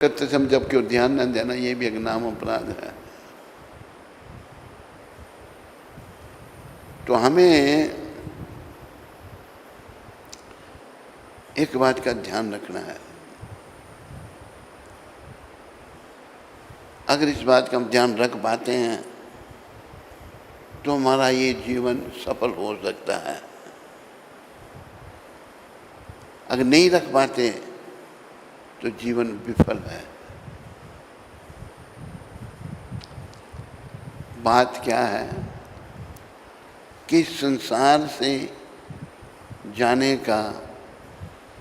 करते समय जब क्यों ध्यान न देना, ये भी एक नाम अपराध है। तो हमें एक बात का ध्यान रखना है। अगर इस बात का हम ध्यान रख पाते हैं तो हमारा ये जीवन सफल हो सकता है। अगर नहीं रख पाते तो जीवन विफल है। बात क्या है कि संसार से जाने का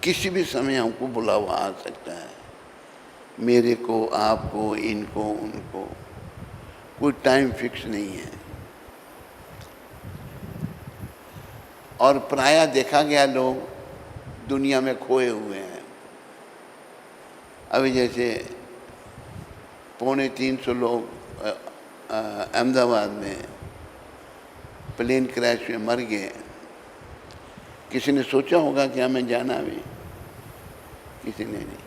किसी भी समय हमको बुलावा आ सकता है। मेरे को, आपको, इनको, उनको, कोई टाइम फिक्स नहीं है। और प्रायः देखा गया लोग दुनिया में खोए हुए हैं। अभी जैसे 350 लोग अहमदाबाद में प्लेन क्रैश में मर गए। किसी ने सोचा होगा कि हमें जाना भी? किसी ने नहीं।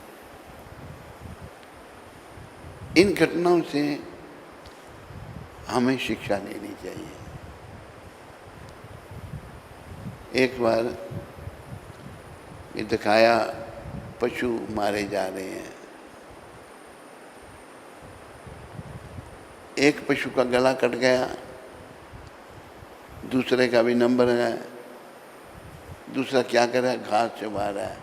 इन घटनाओं से हमें शिक्षा लेनी चाहिए। एक बार ये दिखाया, पशु मारे जा रहे हैं। एक पशु का गला कट गया, दूसरे का भी नंबर है। दूसरा क्या कर रहा है? घास चबा रहा है।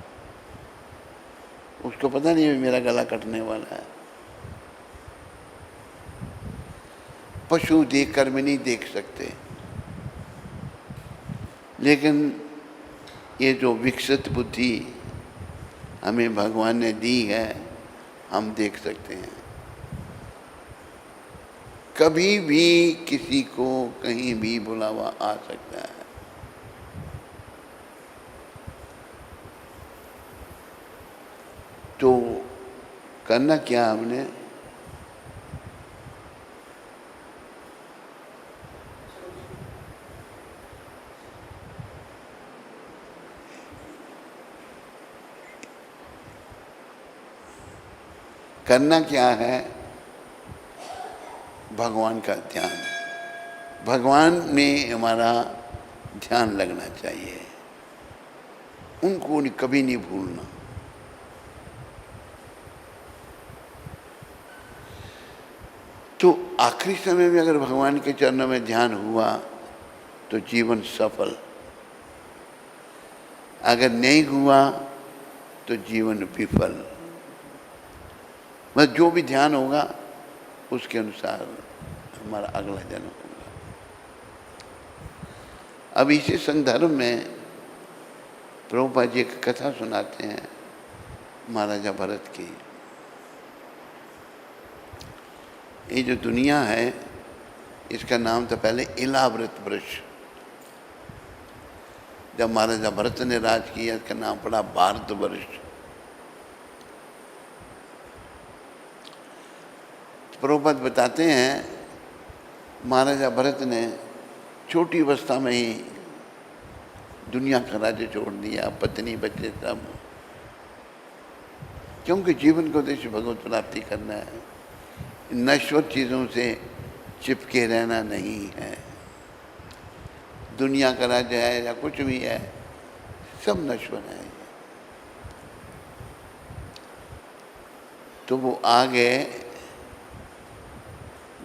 उसको पता नहीं है मेरा गला कटने वाला है। पशु देखकर भी नहीं देख सकते, लेकिन ये जो विकसित बुद्धि हमें भगवान ने दी है, हम देख सकते हैं। कभी भी किसी को कहीं भी बुलावा आ सकता है। तो करना क्या हमने? करना क्या है? भगवान का ध्यान। भगवान में हमारा ध्यान लगना चाहिए। उनको कभी नहीं भूलना। तो आखिरी समय में अगर भगवान के चरणों में ध्यान हुआ तो जीवन सफल। अगर नहीं हुआ तो जीवन विफल। बस जो भी ध्यान होगा उसके अनुसार हमारा अगला जन्म होगा। अब इसी संदर्भ में प्रभुपाद जी एक कथा सुनाते हैं महाराजा भरत की। ये जो दुनिया है, इसका नाम था पहले इलाव्रत वृक्ष। जब महाराजा भरत ने राज किया, इसका नाम पड़ा भारतवर्ष। प्रभुपाद बताते हैं महाराजा भरत ने छोटी अवस्था में ही दुनिया का राज्य छोड़ दिया, पत्नी बच्चे सब, क्योंकि जीवन का उद्देश्य भगवत प्राप्ति करना है। नश्वर चीज़ों से चिपके रहना नहीं है। दुनिया का राज्य है या कुछ भी है, सब नश्वर है। तो वो आगे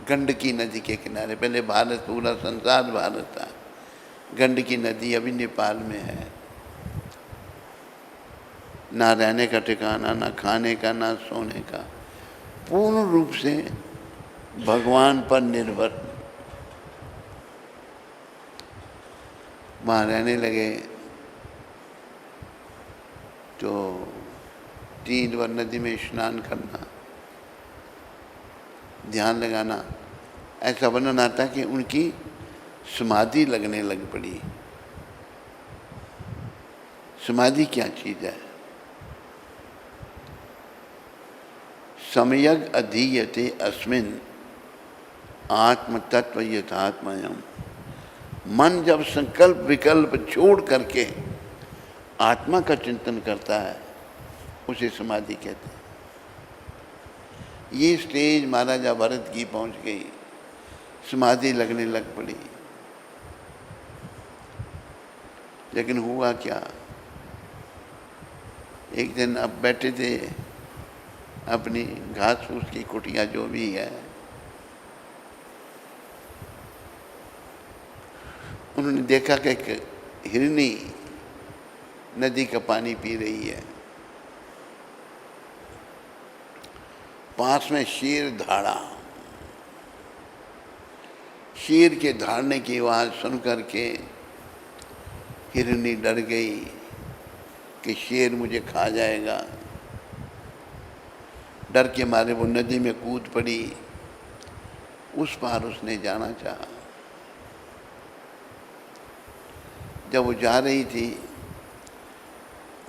गंडकी नदी के किनारे, पहले भारत, पूरा संसार भारत था। गंडकी नदी अभी नेपाल में है। ना रहने का ठिकाना, ना खाने का, ना सोने का, पूर्ण रूप से भगवान पर निर्भर। वहाँ रहने लगे तो 3 बार नदी में स्नान करना, ध्यान लगाना। ऐसा वर्णन आता कि उनकी समाधि लगने लग पड़ी। समाधि क्या चीज़ है? सम्यग् अधीयते अस्मिन् आत्मतत्व यथात्मयम्। मन जब संकल्प विकल्प छोड़ करके आत्मा का चिंतन करता है, उसे समाधि कहते हैं। ये स्टेज महाराजा भरत की पहुंच गई, समाधि लगने लग पड़ी। लेकिन हुआ क्या, एक दिन अब बैठे थे अपनी घास फूस की कुटिया जो भी है, उन्होंने देखा कि एक हिरनी नदी का पानी पी रही है। पास में शेर धाड़ा। शेर के धाड़ने की आवाज़ सुन करके हिरनी डर गई कि शेर मुझे खा जाएगा। डर के मारे वो नदी में कूद पड़ी। उस पार उसने जाना चाहा। जब वो जा रही थी,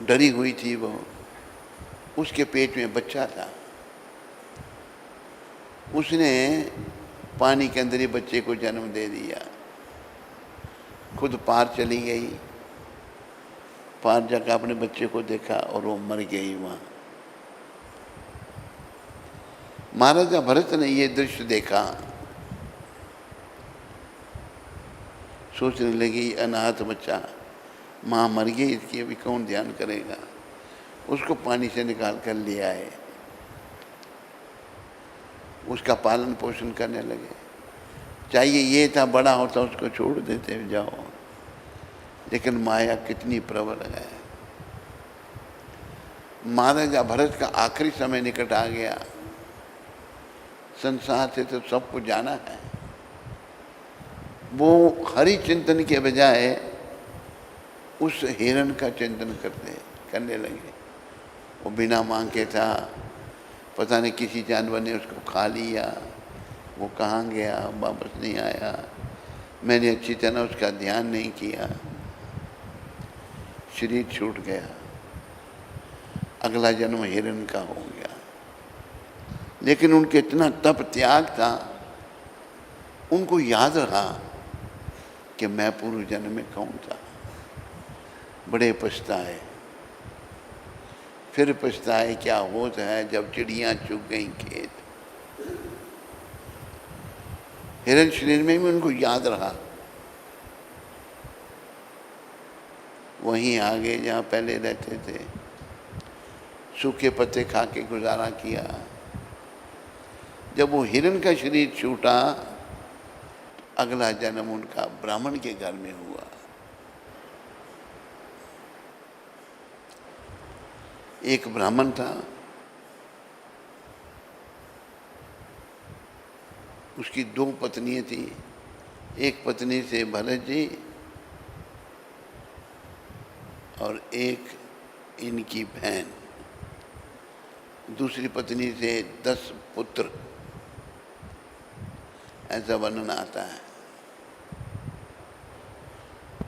डरी हुई थी वो, उसके पेट में बच्चा था। उसने पानी के अंदर ही बच्चे को जन्म दे दिया। खुद पार चली गई, पार जाकर अपने बच्चे को देखा और वो मर गई वहाँ। महाराजा भरत ने ये दृश्य देखा, सोचने लगी अनाथ बच्चा, माँ मर गई, इसकी अभी कौन ध्यान करेगा। उसको पानी से निकाल कर ले आए, उसका पालन पोषण करने लगे। चाहिए ये था बड़ा होता उसको छोड़ देते जाओ, लेकिन माया कितनी प्रबल है। महाराजा भरत का आखिरी समय निकट आ गया। संसार से तो सबको जाना है। वो हरि चिंतन के बजाय उस हिरण का चिंतन करने लगे। वो बिना मांग के था, पता नहीं किसी जानवर ने उसको खा लिया, वो कहाँ गया, वापस नहीं आया, मैंने अच्छी तरह उसका ध्यान नहीं किया, शरीर छूट गया, अगला जन्म हिरण का हो गया। लेकिन उनके इतना तप त्याग था, उनको याद रहा कि मैं पूर्व जन्म में कौन था। बड़े पछताए, फिर पछताए क्या होता है जब चिड़ियाँ चुग गई खेत। हिरण शरीर में भी उनको याद रहा। वहीं आगे जहाँ पहले रहते थे, सूखे पत्ते खा के गुजारा किया। जब वो हिरण का शरीर छूटा, अगला जन्म उनका ब्राह्मण के घर में हुआ। एक ब्राह्मण था, उसकी 2 पत्नियां थी। एक पत्नी से भरत जी और एक इनकी बहन। दूसरी पत्नी से 10 पुत्र, ऐसा वर्णन आता है।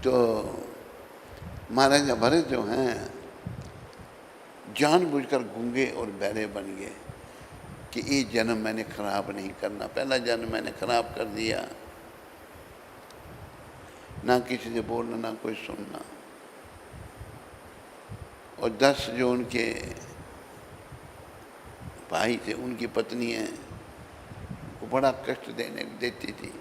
तो महाराजा भरत जो हैं जानबूझकर गूंगे और बहरे बन गए कि ये जन्म मैंने खराब नहीं करना। पहला जन्म मैंने खराब कर दिया, ना किसी से बोलना, ना कोई सुनना। और 10 जो उनके भाई थे, उनकी पत्नी है, वो बड़ा कष्ट देती थी।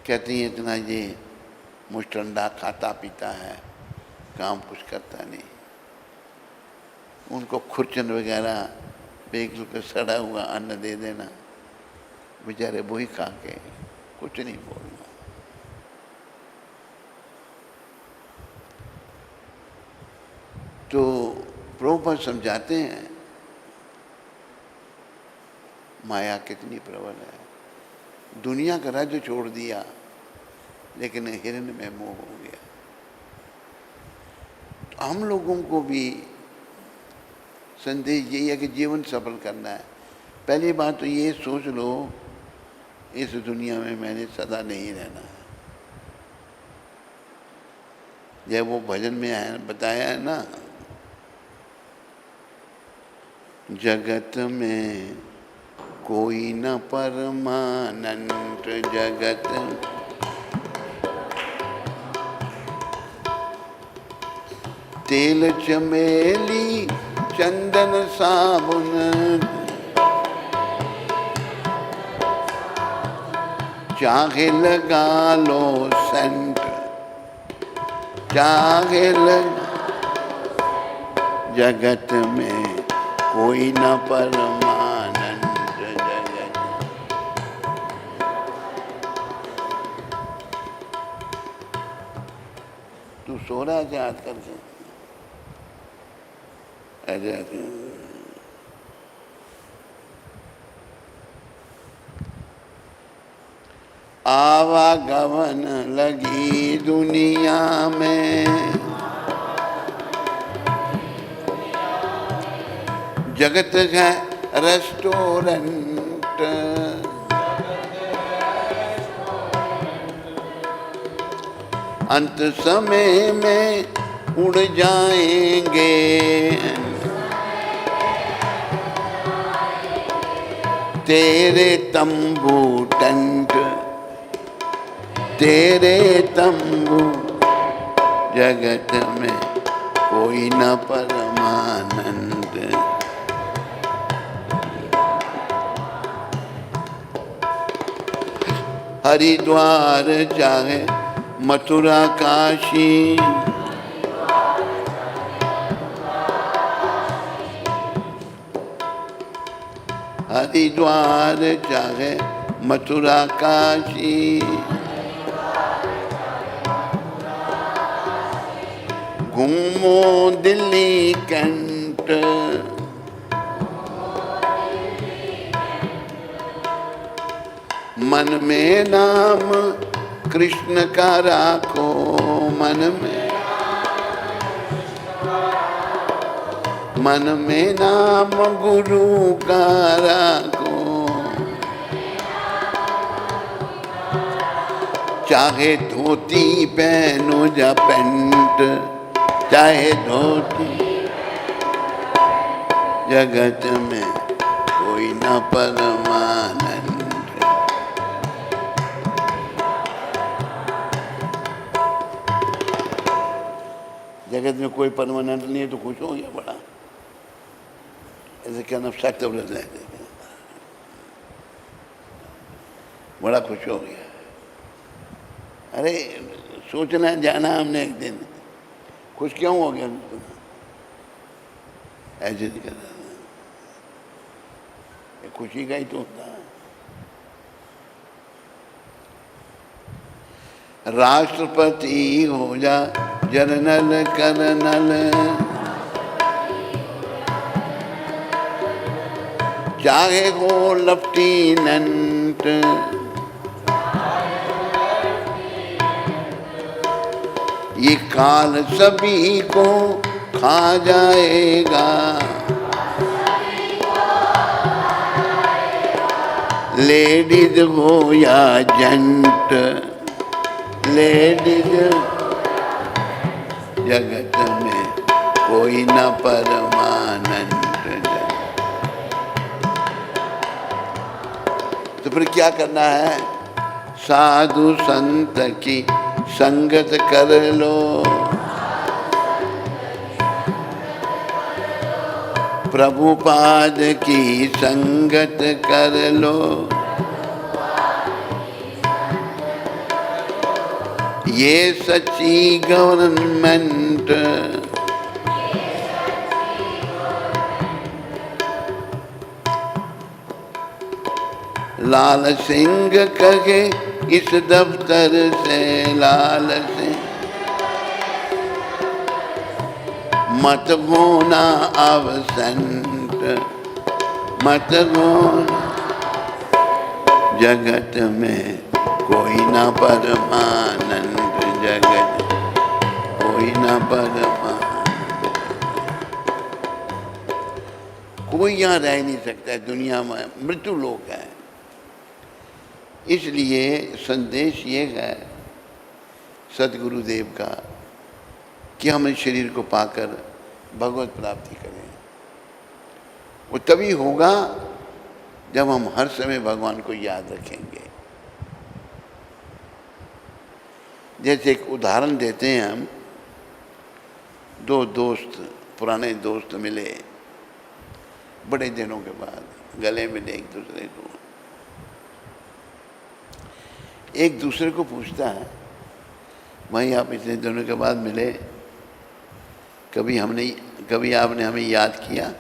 कहती है इतना ये मुस्टंडा खाता पीता है, काम कुछ करता नहीं। उनको खुरचन वगैरह बिल्कुल सड़ा हुआ अन्न दे देना, बेचारे वही खा के कुछ नहीं बोलना। तो प्रभुपाद समझाते हैं माया कितनी प्रबल है। दुनिया का राज्य छोड़ दिया, लेकिन हिरण में मोह हो गया। तो हम लोगों को भी संदेश यही है कि जीवन सफल करना है। पहली बात तो ये सोच लो, इस दुनिया में मैंने सदा नहीं रहना है। जब वो भजन में है बताया है ना, जगत में कोई न परमानंद, जगत तेल चमेली चंदन साबुन, चाहे लगा लो सेंट, चाहे जगत में कोई न परमानंद। जगत तू सो रहा है याद करके ऐसे आवागमन लगी दुनिया में, जगत है रेस्टोरेंट, अंत समय में उड़ जाएंगे, तेरे तंबू टेंट, तेरे तंबू, जगत में कोई न परमानंद। हरिद्वार चाहे मथुरा काशी, हरिद्वार चाहे मथुरा काशी, घूमो दिल्ली कैंट, मन में नाम कृष्ण का राखो, मन में नाम गुरु का राखो, चाहे धोती पहनो या पेंट, चाहे धोती, जगत में कोई न परमानंद। जगत में कोई परमानेंट नहीं है तो खुश हो गया बड़ा, ऐसे क्या नफसा तबरत है, बड़ा खुश हो गया। अरे सोचना जाना हमने एक दिन, खुश क्यों हो गया, ऐसे नहीं करता, खुशी का ही तो होता है। राष्ट्रपति हो जा जनरल कर्नल, चाहे हो लेफ्टिनेंट, ये काल सभी को खा जाएगा, लेडीज हो या जेंट, लेडीज, जगत में कोई न परमानंद। तो फिर क्या करना है, साधु संत की संगत कर लो, प्रभुपाद की संगत कर लो, ये सच्ची गवर्नमेंट, लाल सिंह कहे इस दफ्तर से, लाल सिंह मत होना अबसेंट, मत होना, जगत में कोई ना परमानंद, जगत कोई ना परमानंद। कोई यहाँ रह नहीं सकता है, दुनिया में मृत्यु लोक है। इसलिए संदेश ये है सदगुरुदेव का कि हम इस शरीर को पाकर भगवत प्राप्ति करें। वो तभी होगा जब हम हर समय भगवान को याद रखेंगे। जैसे एक उदाहरण देते हैं हम, दो दोस्त, पुराने दोस्त मिले, बड़े दिनों के बाद गले मिले एक दूसरे को। एक दूसरे को पूछता है, भाई आप इतने दिनों के बाद मिले, कभी आपने हमें याद किया?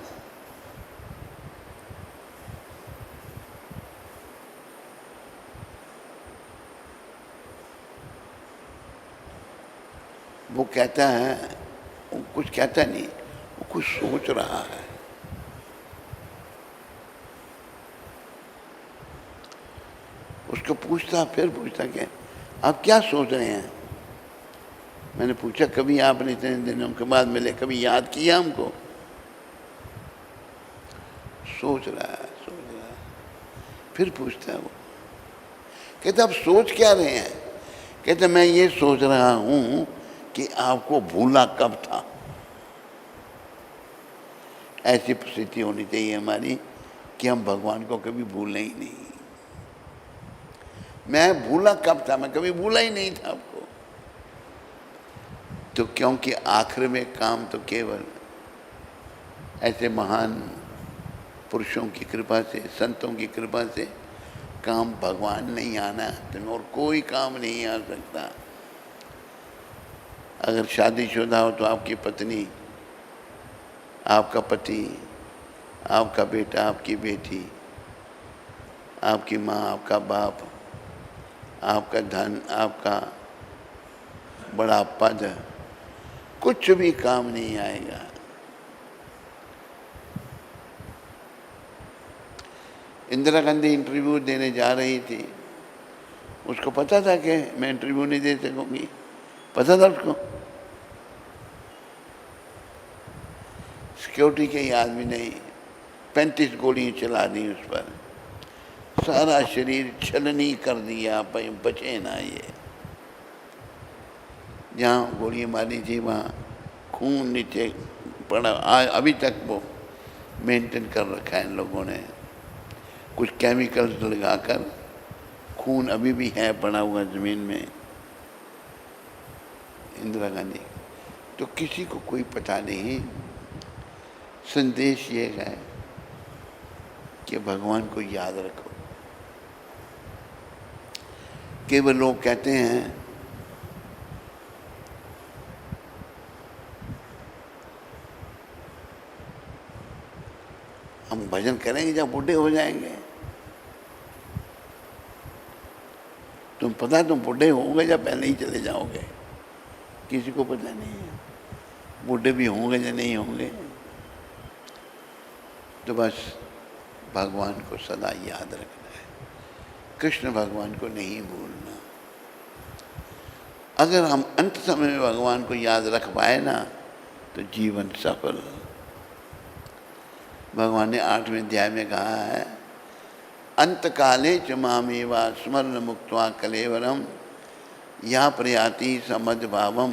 वो कहता है, वो कुछ कहता नहीं, वो कुछ सोच रहा है। उसको पूछता, फिर पूछता कि आप क्या सोच रहे हैं? मैंने पूछा, कभी आपने इतने दिनों के बाद मिले, कभी याद किया हमको? सोच रहा है। फिर पूछता है वो, कहते आप सोच क्या रहे हैं? कहते मैं ये सोच रहा हूं कि आपको भूला कब था। ऐसी स्थिति होनी चाहिए हमारी कि हम भगवान को कभी भूलें ही नहीं। मैं भूला कब था? मैं कभी भूला ही नहीं था आपको। तो क्योंकि आखिर में काम तो केवल ऐसे महान पुरुषों की कृपा से, संतों की कृपा से काम भगवान नहीं आना है, और कोई काम नहीं आ सकता। अगर शादीशुदा हो तो आपकी पत्नी, आपका पति, आपका बेटा, आपकी बेटी, आपकी माँ, आपका बाप, आपका धन, आपका बड़ा पद, कुछ भी काम नहीं आएगा। इंदिरा गांधी इंटरव्यू देने जा रही थी, उसको पता था कि मैं इंटरव्यू नहीं दे सकूंगी, पता था उसको। सिक्योरिटी के ही आदमी ने 35 गोलियां चला दी उस पर, सारा शरीर छलनी कर दिया, बचे ना ये। जहाँ गोलियां मारी थी वहाँ खून नीचे पड़ा, अभी तक वो मेंटेन कर रखा है इन लोगों ने, कुछ केमिकल्स लगाकर। खून अभी भी है पड़ा हुआ ज़मीन में। इंदिरा गांधी तो किसी को कोई पता नहीं। संदेश ये है कि भगवान को याद रखो। केवल लोग कहते हैं हम भजन करेंगे जब बूढ़े हो जाएंगे। तुम पता है तुम बूढ़े होंगे या पहले ही चले जाओगे? किसी को पता नहीं है बूढ़े भी होंगे या नहीं होंगे। तो बस भगवान को सदा याद रखना है, कृष्ण भगवान को नहीं भूलना। अगर हम अंत समय में भगवान को याद रख पाए ना तो जीवन सफल। भगवान ने 8वें अध्याय में कहा है, अंत काले च मामेवा स्मरण मुक्त्वा कलेवरम या प्रयाति समद भावम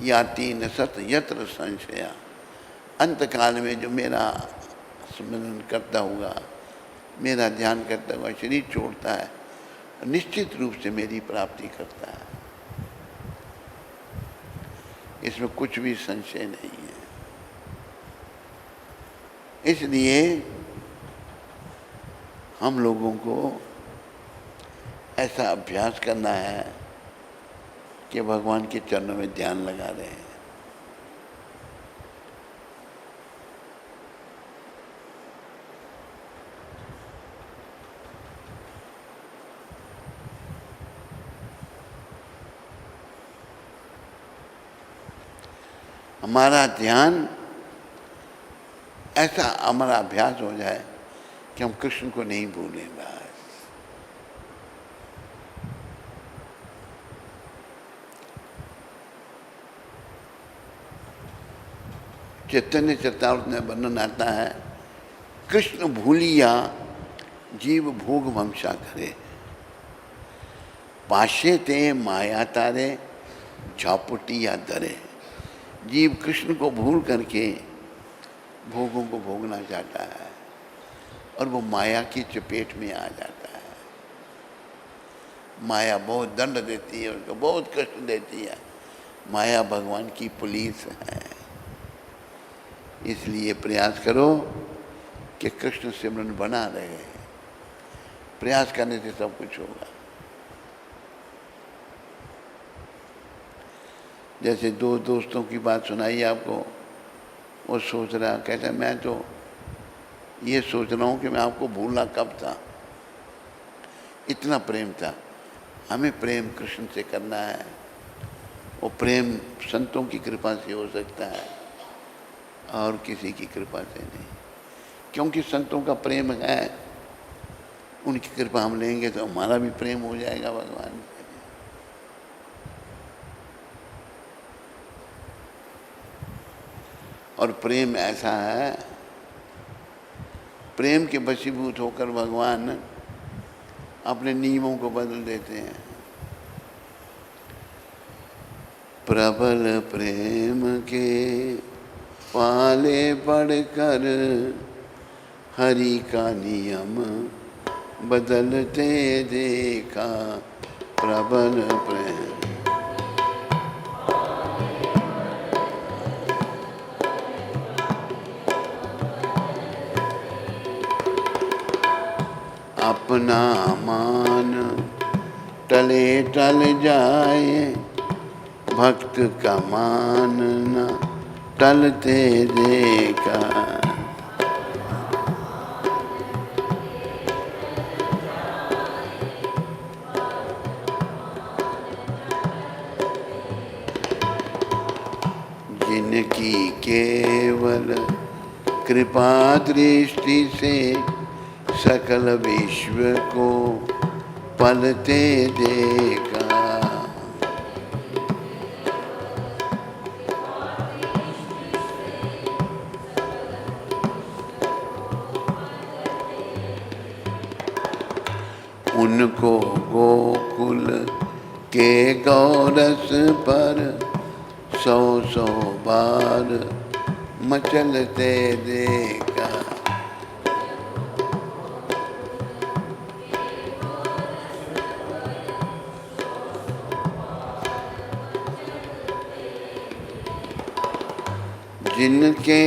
याति न सत यत्र संशया। अंत काल में जो मेरा स्मरण करता हुआ, मेरा ध्यान करता हुआ शरीर छोड़ता है, निश्चित रूप से मेरी प्राप्ति करता है, इसमें कुछ भी संशय नहीं है। इसलिए हम लोगों को ऐसा अभ्यास करना है कि भगवान के चरणों में ध्यान लगा रहे हैं। हमारा ध्यान ऐसा हमारा अभ्यास हो जाए कि हम कृष्ण को नहीं भूलें। बस चैतन्य चरितामृत में वर्णन आता है, कृष्ण भूलिया जीव भोग वंशा करे, पाशे ते माया तारे झापुटी या दरे। जीव कृष्ण को भूल करके भोगों को भोगना चाहता है और वो माया की चपेट में आ जाता है। माया बहुत दंड देती है, उसको बहुत कष्ट देती है। माया भगवान की पुलिस है। इसलिए प्रयास करो कि कृष्ण सिमरन बना रहे। प्रयास करने से सब कुछ होगा। जैसे दो दोस्तों की बात सुनाई आपको, वो सोच रहा, कहता मैं तो ये सोच रहा हूँ कि मैं आपको भूलना कब था, इतना प्रेम था। हमें प्रेम कृष्ण से करना है। वो प्रेम संतों की कृपा से हो सकता है और किसी की कृपा से नहीं, क्योंकि संतों का प्रेम है, उनकी कृपा हम लेंगे तो हमारा भी प्रेम हो जाएगा भगवान से। और प्रेम ऐसा है, प्रेम के वशीभूत होकर भगवान अपने नियमों को बदल देते हैं। प्रबल प्रेम के पाले पड़कर हरि का नियम बदलते देखा। प्रबल प्रेम अपना मान टले टल जाए, भक्त का मान न टलते देखा। जिनकी केवल कृपा दृष्टि से सकल विश्व को पलते देखा। उनको गोकुल के गौरस पर 100 बार मचलते देखा। जिनके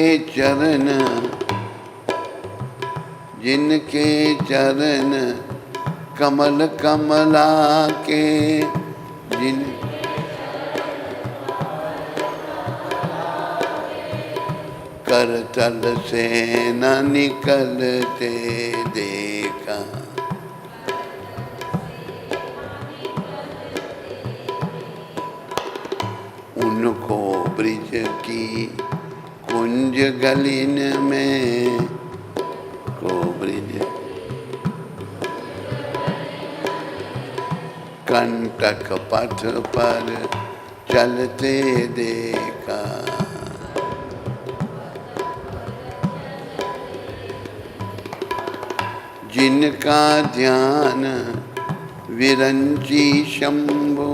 चरण कमल कमला के, जिन करतल से न निकलते देखा। उनको ब्रिज की कुंज गलिन में को ब्रिज कंटक पथ पर चलते देखा। जिनका ध्यान विरंची शंभु,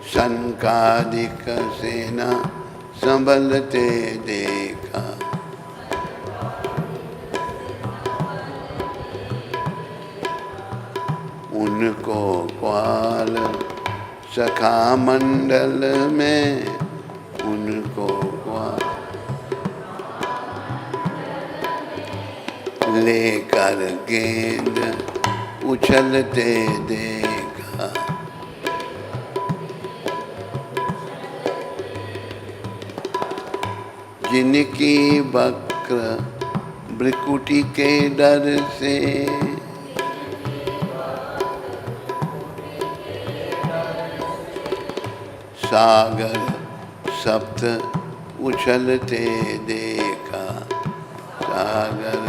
संकादिक सेना संभलते देखा। उनको ग्वाल सखा मंडल में, उनको ग्वाल लेकर गेंद उछलते देखा। जिनकी वक्र भ्रिकुटी के डर से सागर सप्त उछलते देखा। सागर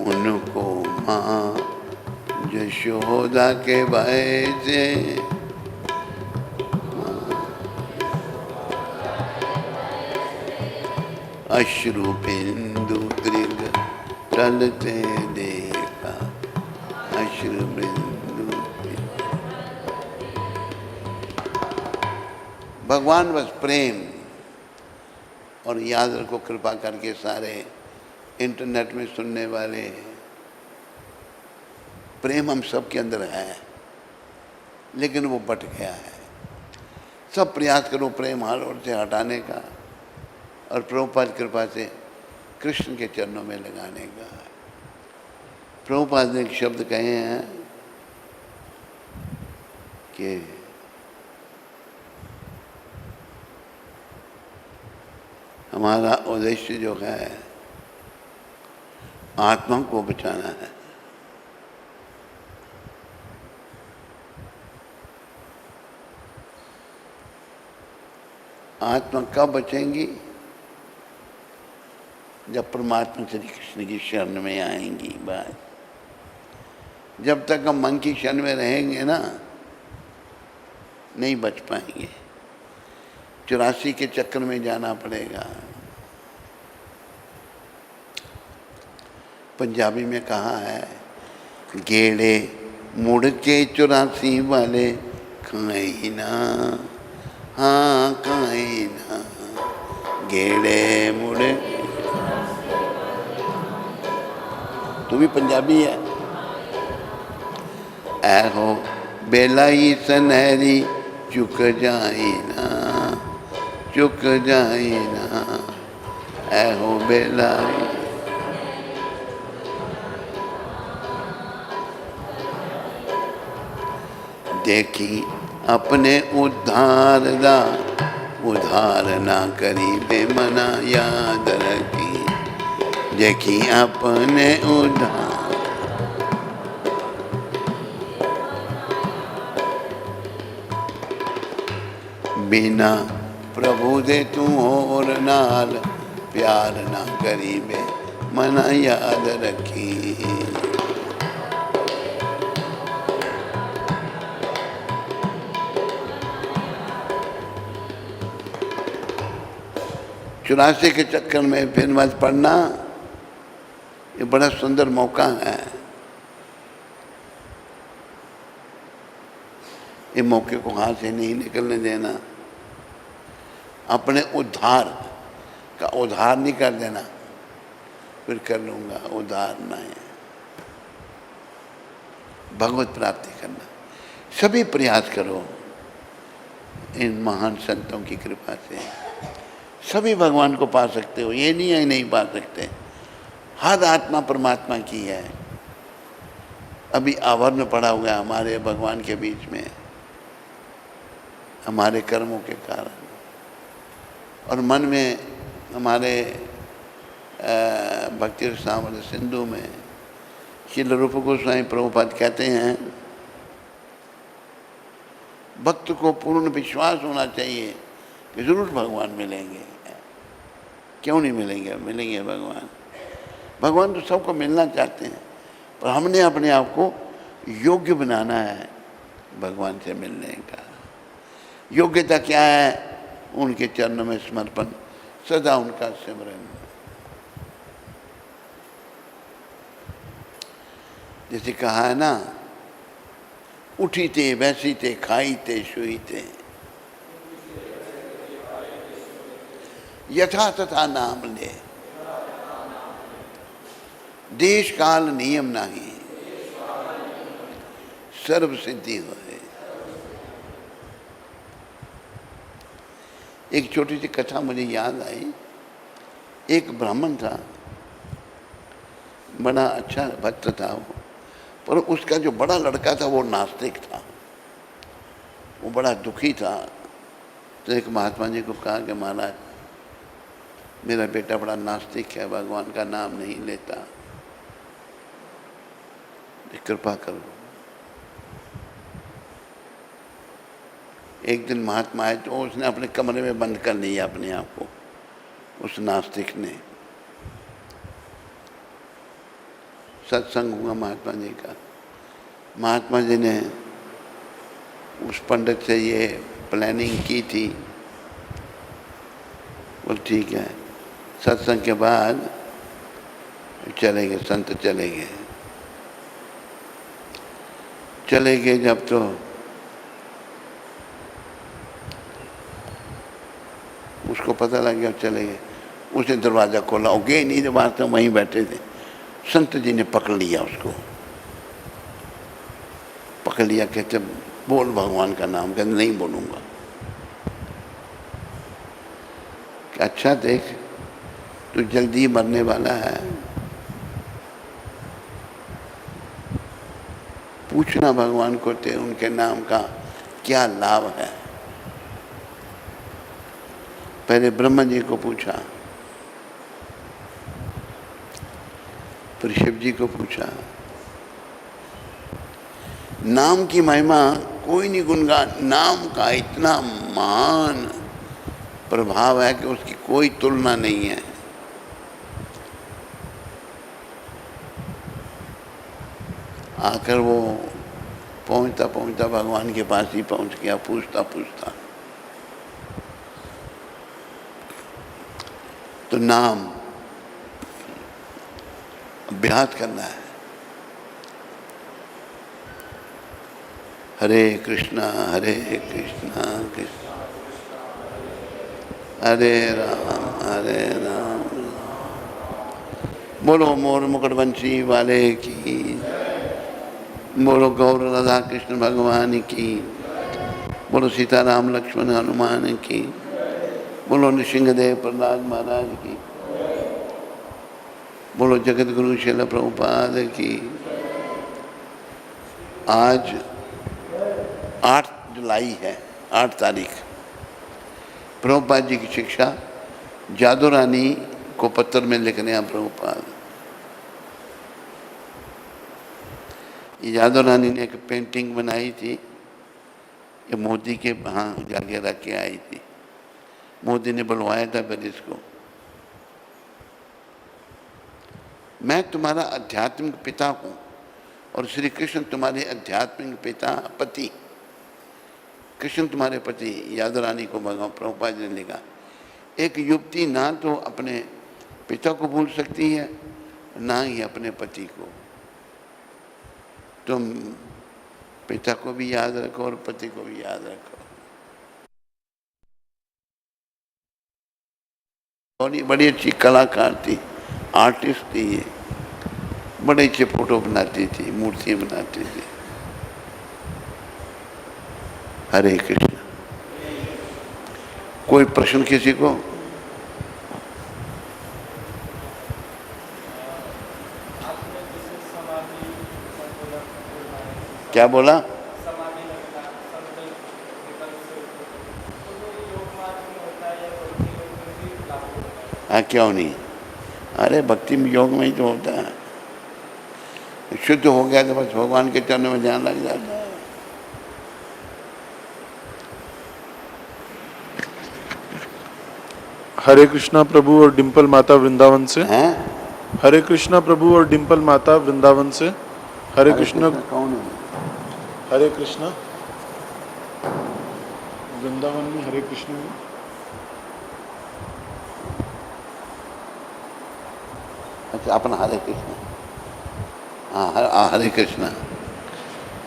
उनको माँ यशोदा के भय से अश्रु बिंदु दृग टलते देखा। अश्रु बिंदु, भगवान बस प्रेम। और याद रखो, कृपा करके सारे इंटरनेट में सुनने वाले, प्रेम हम सबके अंदर है। लेकिन वो बट गया है। सब प्रयास करो प्रेम हालोर से हटाने का और प्रभुपाद कृपा से कृष्ण के चरणों में लगाने का। प्रभुपाद ने एक शब्द कहे हैं कि हमारा उद्देश्य जो है आत्मा को बचाना है। आत्मा कब बचेंगी? जब परमात्मा श्री कृष्ण की शरण में आएंगी। बात जब तक हम मन की शरण में रहेंगे ना, नहीं बच पाएंगे। 84 के चक्कर में जाना पड़ेगा। पंजाबी में कहा है, गेड़े मुड़ के 84 वाले खाए ना, हाँ खाए ना, गेड़े मुड़। तू भी पंजाबी है? ऐहो बेला ही सनहरी चुक जाए ना, चुक जाए ना, ऐहो बेला ही। देखी अपने उद्धार दा उधार ना करी बेमना याद रखी। देखी अपने उद्धार बिना प्रभु दे तू और नाल प्यार ना करी बे मना याद रखी। 84 के चक्कर में फिर मत पड़ना। ये बड़ा सुंदर मौका है। ये मौके को हाथ से नहीं निकलने देना। अपने उद्धार का उद्धार नहीं कर देना, फिर कर लूँगा, उद्धार नहीं। भगवत प्राप्ति करना। सभी प्रयास करो इन महान संतों की कृपा से। सभी भगवान को पा सकते हो, ये नहीं है नहीं पा सकते। हर आत्मा परमात्मा की है। अभी आवरण पड़ा हुआ है हमारे भगवान के बीच में, हमारे कर्मों के कारण। और मन में हमारे भक्ति रसामृत सिंधु में श्रील रूप गोस्वामी प्रभुपाद कहते हैं, भक्त को पूर्ण विश्वास होना चाहिए कि जरूर भगवान मिलेंगे। क्यों नहीं मिलेंगे? मिलेंगे भगवान। भगवान तो सबको मिलना चाहते हैं, पर हमने अपने आप को योग्य बनाना है भगवान से मिलने का। योग्यता क्या है? उनके चरणों में समर्पण, सदा उनका सिमरन। जैसे कहा है ना, उठी थे बैसी थे खाई थे सोई थे, यथा तथा नाम ले, देश काल नियम नहीं, सर्व सिद्धि होए। एक छोटी सी कथा मुझे याद आई। एक ब्राह्मण था, बड़ा अच्छा भक्त था वो, पर उसका जो बड़ा लड़का था वो नास्तिक था। वो बड़ा दुखी था। तो एक महात्मा जी को कहा कि महाराज, मेरा बेटा बड़ा नास्तिक है, भगवान का नाम नहीं लेता, कृपा करो। एक दिन महात्मा आए तो उसने अपने कमरे में बंद कर लिया अपने आप को, उस नास्तिक ने। सत्संग हुआ महात्मा जी का। महात्मा जी ने उस पंडित से ये प्लानिंग की थी। बोल ठीक है। सत्संग के बाद चले गए, संत चले गए। चले गए जब तो उसको पता लग गया, चले गए। उसने दरवाज़ा खोला, वो गए नहीं, दरवाज़ा तो वहीं बैठे थे। संत जी ने पकड़ लिया उसको, पकड़ लिया, कहते बोल भगवान का नाम, कहते नहीं बोलूँगा। अच्छा देख, तू जल्दी मरने वाला है, पूछना भगवान को ते उनके नाम का क्या लाभ है। पहले ब्रह्मा जी को पूछा, फिर शिव जी को पूछा। नाम की महिमा कोई नहीं गुणगान, नाम का इतना महान प्रभाव है कि उसकी कोई तुलना नहीं है। आकर वो पहुंचता पहुंचता भगवान के पास ही पहुंच गया, पूछता पूछता। तो नाम अभ्यास करना है। हरे कृष्णा कृष्ण हरे राम। बोलो मोर मुकुटवंशी वाले की, बोलो गौर राधा कृष्ण भगवान की, बोलो सीताराम लक्ष्मण हनुमान की, बोलो नृसिंहदेव प्रहलाद महाराज की, बोलो जगत गुरु श्रील प्रभुपाद की। आज 8 जुलाई है, 8 तारीख। प्रभुपाद जी की शिक्षा जादू रानी को पत्र में लिख रहे हैं प्रभुपाद। जादू रानी ने एक पेंटिंग बनाई थी, ये मोदी के वहाँ जाके रख के आई थी। मोदी ने बुलवाया था फिर इसको। मैं तुम्हारा आध्यात्मिक पिता हूँ और श्री कृष्ण तुम्हारे आध्यात्मिक पिता पति। कृष्ण तुम्हारे पति, यादव रानी को भगवान प्रभुपाद ने लिखा। एक युवती ना तो अपने पिता को भूल सकती है, ना ही अपने पति को। तुम पिता को भी याद रखो और पति को भी याद रखो। और ये बड़ी अच्छी कलाकार थी, आर्टिस्ट थी ये, बड़े अच्छे फोटो बनाती थी, मूर्तियाँ बनाती थी। हरे कृष्ण। कोई प्रश्न किसी को? क्या बोला? हाँ, क्यों नहीं? अरे भक्ति में योग में ही तो होता है। शुद्ध हो गया तो बस भगवान के चरणों में ध्यान लग जाता है। हरे कृष्णा प्रभु और डिम्पल माता वृंदावन से। हैं? हरे कृष्णा प्रभु और डिम्पल माता वृंदावन से। हरे कृष्णा कौन है? हरे कृष्णा वृंदावन में हरे कृष्ण में। अच्छा, अपना हरे कृष्ण। हाँ, हरे कृष्णा,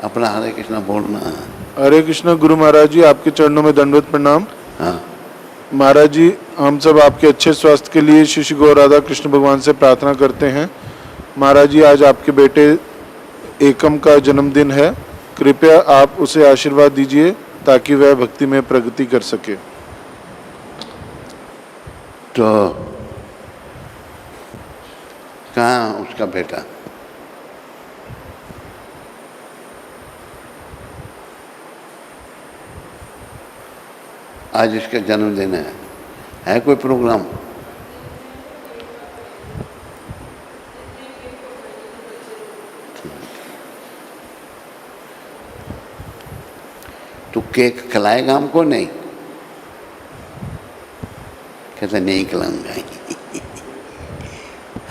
अपना हरे कृष्णा बोलना है। हरे कृष्णा गुरु महाराज जी, आपके चरणों में दंडवत प्रणाम। हाँ महाराज जी, हम सब आपके अच्छे स्वास्थ्य के लिए श्री श्री गौर राधा कृष्ण भगवान से प्रार्थना करते हैं। महाराज जी, आज आपके बेटे एकम का जन्मदिन है, कृपया आप उसे आशीर्वाद दीजिए ताकि वह भक्ति में प्रगति कर सके। तो कहाँ उसका बेटा? आज इसका जन्मदिन है कोई प्रोग्राम? तो केक खिलाएगा हमको? नहीं, कहते नहीं खिलाऊंगा।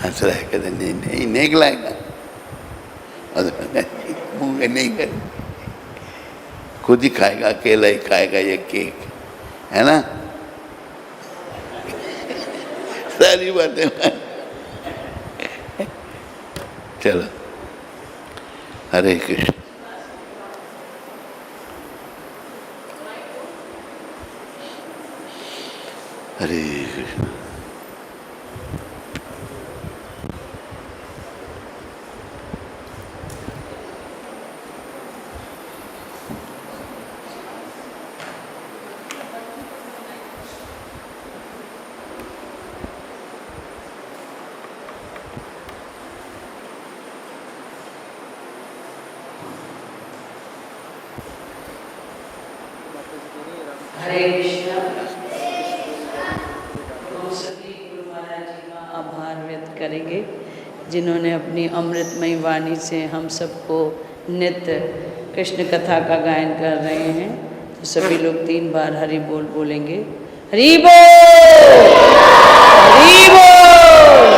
हंस रहा है, कहते नहीं खिलाएगा। मुंह में नहीं कर, खुद ही खाएगा, अकेला ही खाएगा ये केक, है ना? सारी बातें। चलो, हरे कृष्ण। हरे कृष्ण। हरे कृष्णा। हम सभी गुरु महाराज जी का आभार व्यक्त करेंगे जिन्होंने अपनी अमृतमयी वाणी से हम सबको नित्य कृष्ण कथा का गायन कर रहे हैं। तो सभी लोग 3 बार हरि बोल बोलेंगे। हरि बोल, हरि बोल,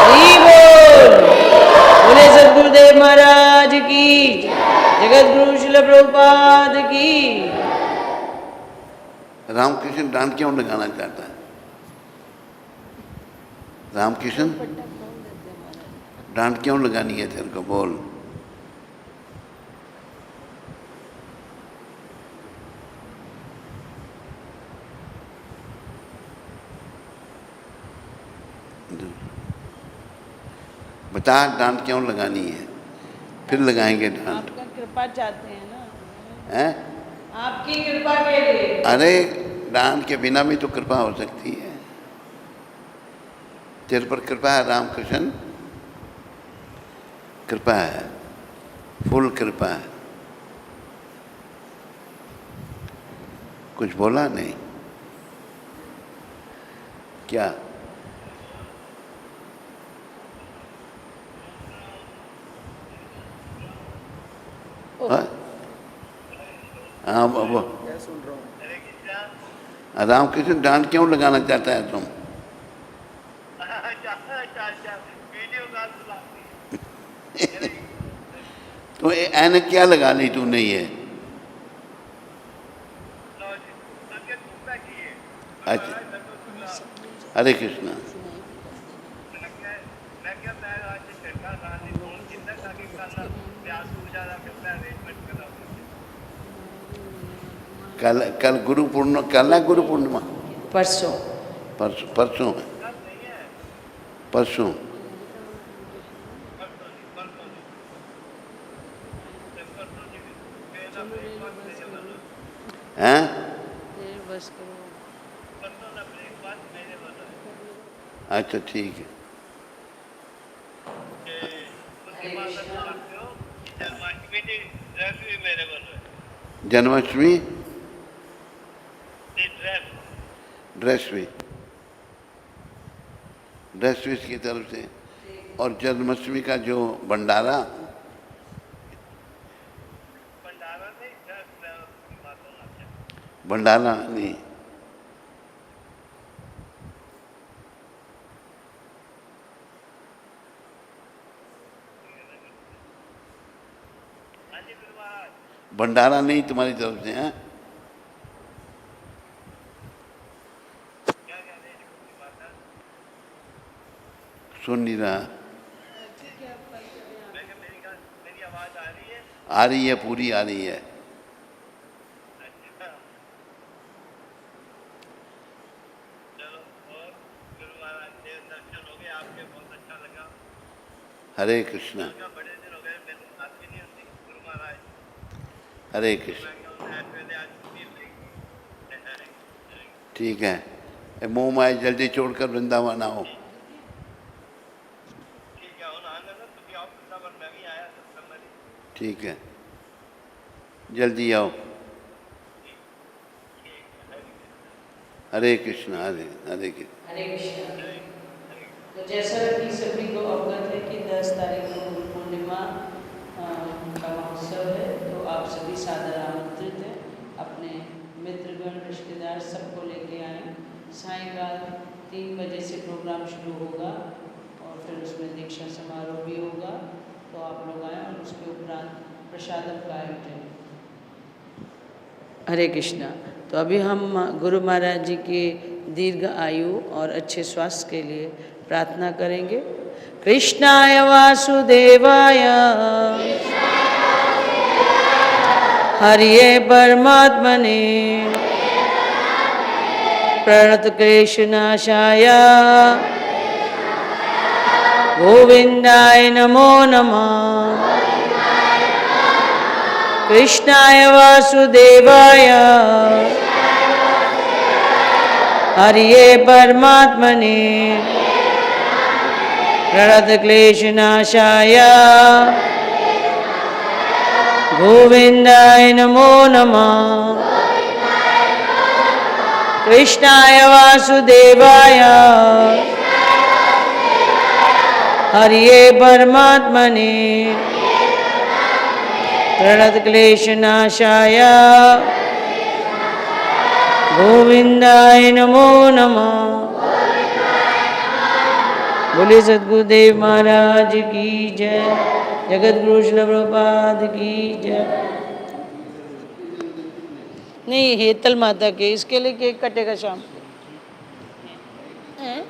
हरि बोल। बोले सद्गुरुदेव महाराज की, जगत गुरु शिल प्रभुपाद की। रामकृष्ण डांट क्यों लगाना चाहता है? रामकृष्ण डांट क्यों लगानी है तेरे को? बोल। बता, डांट क्यों लगानी है? फिर लगाएंगे डांट। आपका कृपा चाहते हैं ना? हैं? आपकी कृपा के लिए। अरे डांट के बिना भी तो कृपा हो सकती है। तेरे पर कृपा है रामकृष्ण, कृपा है, फुल कृपा है। कुछ बोला नहीं क्या? हाँ बाबा, रामकृष्ण डांट क्यों लगाना चाहता है तुम? तो ऐनक क्या लगा ली तूने ये? अच्छा, हरे कृष्णा। कल कल गुरु पूर्णिमा, कल है गुरु पूर्णिमा? परसों। परसों, परसों है, परसों। हैं? अच्छा ठीक है। जन्माष्टमी ड्रेस भी की तरफ से, और जन्माष्टमी का जो भंडारा, भंडारा नहीं, भंडारा नहीं तुम्हारी तरफ से है? सुन नहीं रहा? आ रही है, पूरी आ रही है। हरे कृष्णा, हरे कृष्ण। ठीक है, मोह माया जल्दी छोड़कर वृंदावन आओ। ठीक है, जल्दी आओ। हरे कृष्ण, हरे हरे कृष्ण। हरे कृष्ण। तो जैसा कि सभी को अवगत है कि 10 तारीख को गुरु पूर्णिमा का महोत्सव है, तो आप सभी सादर आमंत्रित हैं। अपने मित्रगण, रिश्तेदार सबको लेके आए। सायंकाल 3 बजे से प्रोग्राम शुरू होगा और फिर उसमें दीक्षा समारोह भी होगा। तो आप लोग आएँ और उसके उपरांत प्रसादम का आयोजन। हरे कृष्णा। तो अभी हम गुरु महाराज जी की दीर्घ आयु और अच्छे स्वास्थ्य के लिए प्रार्थना करेंगे। कृष्णाय वासुदेवाय हरिये परमात्मने प्रणत क्लेशनाशाय गोविंदाय नमो नमः। कृष्णाय वासुदेवाय हरिये परमात्मने प्रणत क्लेशनाशाय गोविंदाय नमो नमः। कृष्णाय वासुदेवाय हरिये परमात्मने प्रणतक्लेशनाशाय गोविंदाय नमो नमः। बोले सद्गुरुदेव महाराज की जय, जगत गुरु श्रील प्रभुपाद की जय। नहीं, हेतल माता के, इसके लिए केक कटेगा शाम हैं?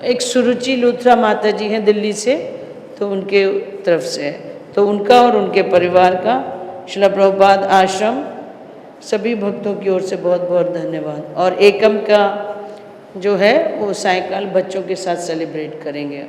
एक सुरुचि लूथरा माता जी हैं दिल्ली से, तो उनके तरफ से है, तो उनका और उनके परिवार का श्रील प्रभुपाद आश्रम सभी भक्तों की ओर से बहुत बहुत धन्यवाद। और एकम का जो है वो सायकाल बच्चों के साथ सेलिब्रेट करेंगे।